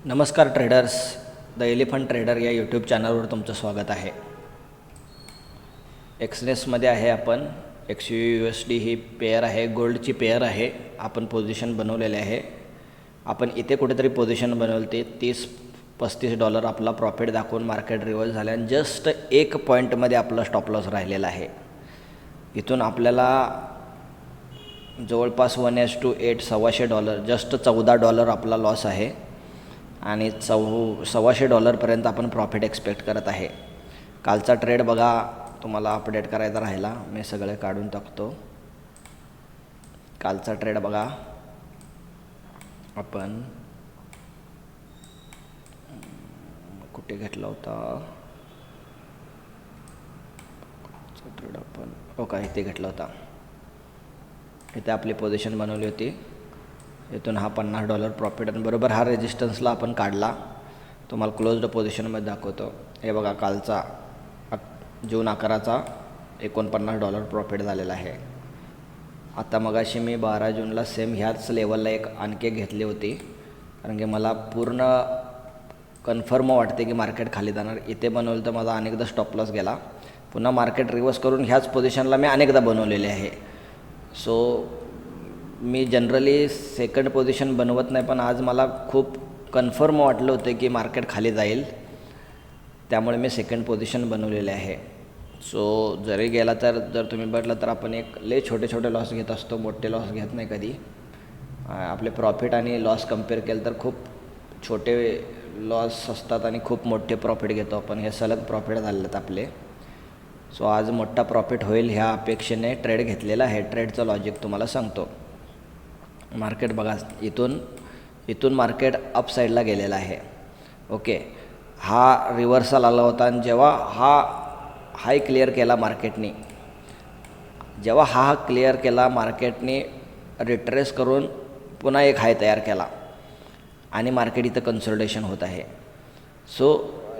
नमस्कार traders, the elephant trader या YouTube चॅनलवर तुमचं स्वागत आहे. एक्सनेसमध्ये आहे आपण. XUUSD ही पेअर आहे, गोल्डची पेअर आहे. आपण पोझिशन बनवलेले आहे. आपण इथे कुठेतरी पोझिशन बनवली, $30-35 आपला प्रॉफिट दाखवून मार्केट रिव्हर्स झालं आणि जस्ट 1 पॉईंटमध्ये आपला स्टॉप लॉस राहिलेला आहे. इथून आपल्याला जवळपास 1:8 $1,200 जस्ट $14 आपला लॉस आहे आणि $1,200 आपण प्रॉफिट एक्सपेक्ट करत आहे. कालचा ट्रेड बघा, तुम्हाला अपडेट करायचा राहिला, मी सगळे काढून टाकतो. कालचा ट्रेड बघा, आपण कुठे घेतला होता ट्रेड, आपण ओके इथे घेतला होता. इथे आपली पोझिशन बनवली होती. इथून हा $50 प्रॉफिट आणि बरोबर हा रेजिस्टन्सला आपण काढला. तुम्हाला क्लोज्ड पोझिशनमध्ये दाखवतो. हे बघा, कालचा जून 11चा $49 प्रॉफिट झालेला आहे. आता मगाशी मी 12 जूनला सेम ह्याच लेवलला एक आणखी घेतली होती, कारण की मला पूर्ण कन्फर्म वाटते की मार्केट खाली जाणार. इथे बनवलं तर माझा अनेकदा स्टॉप लॉस गेला. पुन्हा मार्केट रिव्हर्स करून ह्याच पोझिशनला मी अनेकदा बनवलेले आहे. सो मी जनरली सेकंड पोझिशन बनवत नाही, पण आज मला खूप कन्फर्म वाटलं होतं की मार्केट खाली जाईल, त्यामुळे मी सेकंड पोझिशन बनवलेले आहे. सो जरी गेला तर जर तुम्ही बघितलं तर आपण एक लय छोटे लॉस घेत असतो, मोठे लॉस घेत नाही कधी. आपले प्रॉफिट आणि लॉस कम्पेअर केलं तर खूप छोटे लॉस असतात आणि खूप मोठे प्रॉफिट घेतो आपण. हे सलग प्रॉफिट झालेले आहेत आपले. सो आज मोठा प्रॉफिट होईल ह्या अपेक्षेने ट्रेड घेतलेला आहे. ट्रेडचं लॉजिक तुम्हाला सांगतो. मार्केट बघा, इथून मार्केट अप साईडला गेलेला आहे. ओके, हा रिव्हर्सल आला होता आणि जेव्हा हा हाय क्लिअर केला मार्केटने, मार्केटने रिट्रेस करून पुन्हा एक हाय तयार केला आणि मार्केट इथं कन्सोलिडेशन होत आहे. सो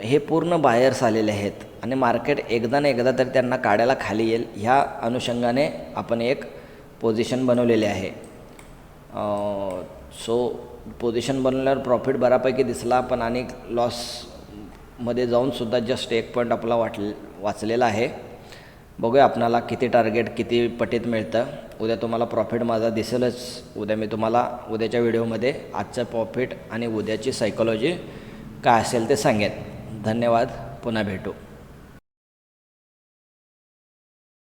हे पूर्ण बायर्स आलेले आहेत आणि मार्केट एकदा ना एकदा तरी त्यांना काढायला खाली येईल, ह्या अनुषंगाने आपण एक पोझिशन बनवलेली आहे. सो पोझिशन बनवल्यावर प्रॉफिट बऱ्यापैकी दिसला, पण आणि लॉसमध्ये जाऊनसुद्धा जस्ट 1 पॉईंट आपला वाचलेला आहे. बघूया आपणाला किती टार्गेट किती पटीत मिळतं. उद्या तुम्हाला प्रॉफिट माझा दिसेलच. उद्या मी तुम्हाला उद्याच्या व्हिडिओमध्ये आजचं प्रॉफिट आणि उद्याची सायकॉलॉजी काय असेल ते सांगेन. धन्यवाद, पुन्हा भेटू.